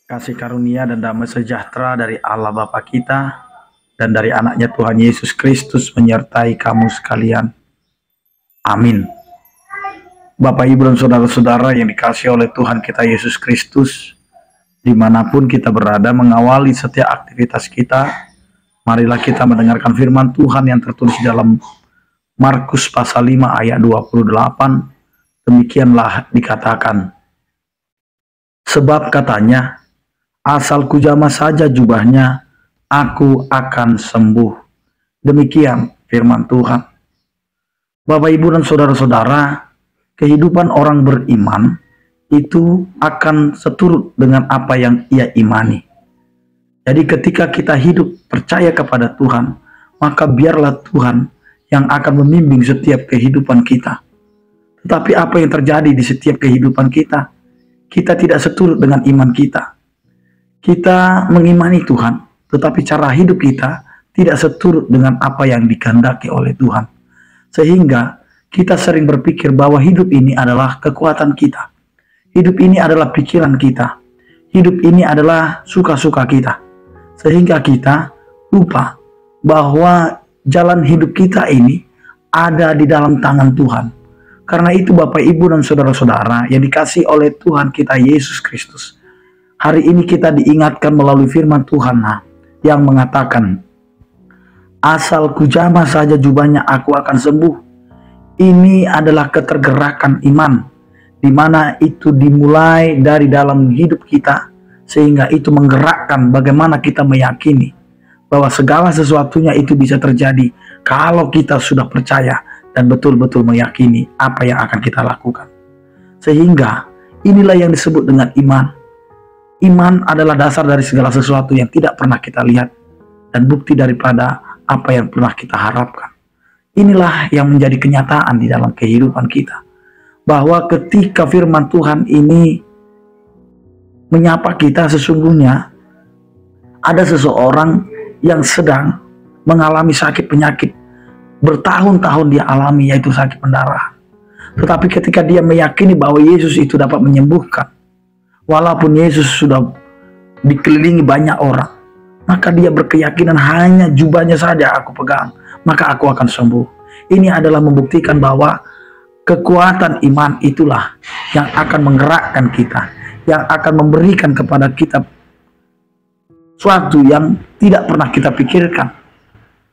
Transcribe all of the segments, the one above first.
Kasih karunia dan damai sejahtera dari Allah Bapa kita dan dari anaknya Tuhan Yesus Kristus menyertai kamu sekalian. Amin. Bapak, Ibu, dan saudara-saudara yang dikasihi oleh Tuhan kita Yesus Kristus, dimanapun kita berada, mengawali setiap aktivitas kita, marilah kita mendengarkan firman Tuhan yang tertulis dalam Markus pasal 5 ayat 28. Demikianlah dikatakan, sebab katanya, asal kujama saja jubahnya, aku akan sembuh. Demikian firman Tuhan. Bapak, Ibu, dan saudara-saudara, kehidupan orang beriman itu akan seturut dengan apa yang ia imani. Jadi ketika kita hidup percaya kepada Tuhan, maka biarlah Tuhan yang akan membimbing setiap kehidupan kita. Tetapi apa yang terjadi di setiap kehidupan kita, kita tidak seturut dengan iman kita. Kita mengimani Tuhan, tetapi cara hidup kita tidak seturut dengan apa yang dikehendaki oleh Tuhan. Sehingga kita sering berpikir bahwa hidup ini adalah kekuatan kita. Hidup ini adalah pikiran kita. Hidup ini adalah suka-suka kita. Sehingga kita lupa bahwa jalan hidup kita ini ada di dalam tangan Tuhan. Karena itu Bapak, Ibu, dan saudara-saudara yang dikasihi oleh Tuhan kita Yesus Kristus, hari ini kita diingatkan melalui firman Tuhan yang mengatakan, asal kujama saja jubahnya aku akan sembuh. Ini adalah ketergerakan iman, di mana itu dimulai dari dalam hidup kita, sehingga itu menggerakkan bagaimana kita meyakini bahwa segala sesuatunya itu bisa terjadi kalau kita sudah percaya dan betul-betul meyakini apa yang akan kita lakukan. Sehingga inilah yang disebut dengan iman. Iman adalah dasar dari segala sesuatu yang tidak pernah kita lihat dan bukti daripada apa yang pernah kita harapkan. Inilah yang menjadi kenyataan di dalam kehidupan kita. Bahwa ketika firman Tuhan ini menyapa kita, sesungguhnya ada seseorang yang sedang mengalami sakit penyakit. Bertahun-tahun dia alami, yaitu sakit pendarahan. Tetapi ketika dia meyakini bahwa Yesus itu dapat menyembuhkan, walaupun Yesus sudah dikelilingi banyak orang, maka dia berkeyakinan hanya jubahnya saja aku pegang, maka aku akan sembuh. Ini adalah membuktikan bahwa kekuatan iman itulah yang akan menggerakkan kita, yang akan memberikan kepada kita suatu yang tidak pernah kita pikirkan.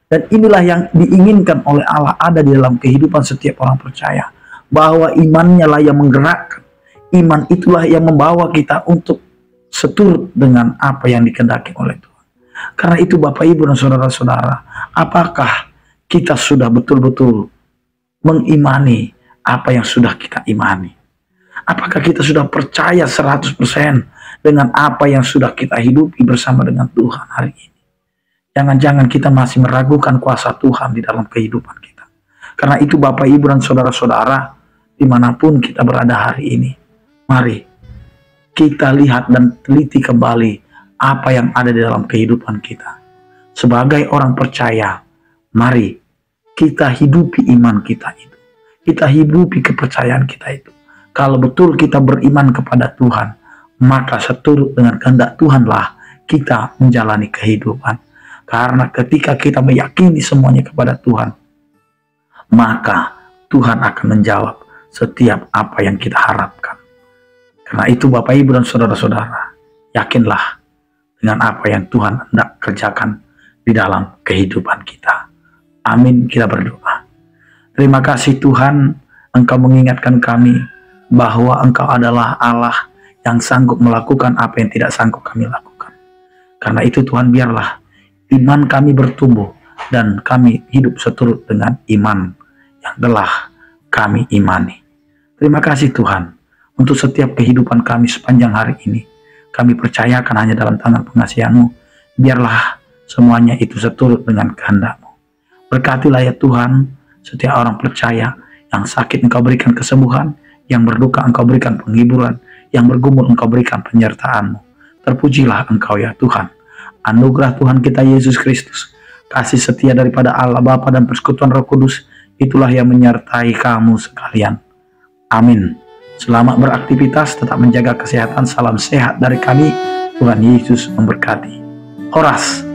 Dan inilah yang diinginkan oleh Allah ada di dalam kehidupan setiap orang percaya. Bahwa imannya lah yang menggerakkan. Iman itulah yang membawa kita untuk seturut dengan apa yang dikehendaki oleh Tuhan. Karena itu Bapak, Ibu, dan saudara-saudara, apakah kita sudah betul-betul mengimani apa yang sudah kita imani? Apakah kita sudah percaya 100% dengan apa yang sudah kita hidupi bersama dengan Tuhan hari ini? Jangan-jangan kita masih meragukan kuasa Tuhan di dalam kehidupan kita. Karena itu Bapak, Ibu, dan saudara-saudara, dimanapun kita berada hari ini, mari kita lihat dan teliti kembali apa yang ada di dalam kehidupan kita. Sebagai orang percaya, mari kita hidupi iman kita itu. Kita hidupi kepercayaan kita itu. Kalau betul kita beriman kepada Tuhan, maka seturut dengan kehendak Tuhanlah kita menjalani kehidupan. Karena ketika kita meyakini semuanya kepada Tuhan, maka Tuhan akan menjawab setiap apa yang kita harapkan. Karena itu Bapak, Ibu, dan saudara-saudara, yakinlah dengan apa yang Tuhan hendak kerjakan di dalam kehidupan kita. Amin, kita berdoa. Terima kasih Tuhan, Engkau mengingatkan kami bahwa Engkau adalah Allah yang sanggup melakukan apa yang tidak sanggup kami lakukan. Karena itu Tuhan, biarlah iman kami bertumbuh dan kami hidup seturut dengan iman yang telah kami imani. Terima kasih Tuhan untuk setiap kehidupan kami sepanjang hari ini. Kami percayakan hanya dalam tangan pengasihan-Mu. Biarlah semuanya itu seturut dengan kehendak-Mu. Berkatilah ya Tuhan setiap orang percaya. Yang sakit Engkau berikan kesembuhan, yang berduka Engkau berikan penghiburan, yang bergumul Engkau berikan penyertaan-Mu. Terpujilah Engkau ya Tuhan. Anugerah Tuhan kita Yesus Kristus, kasih setia daripada Allah Bapa dan persekutuan Roh Kudus, itulah yang menyertai kamu sekalian. Amin. Selamat beraktivitas, tetap menjaga kesehatan. Salam sehat dari kami. Tuhan Tuhan Yesus memberkati. Horas.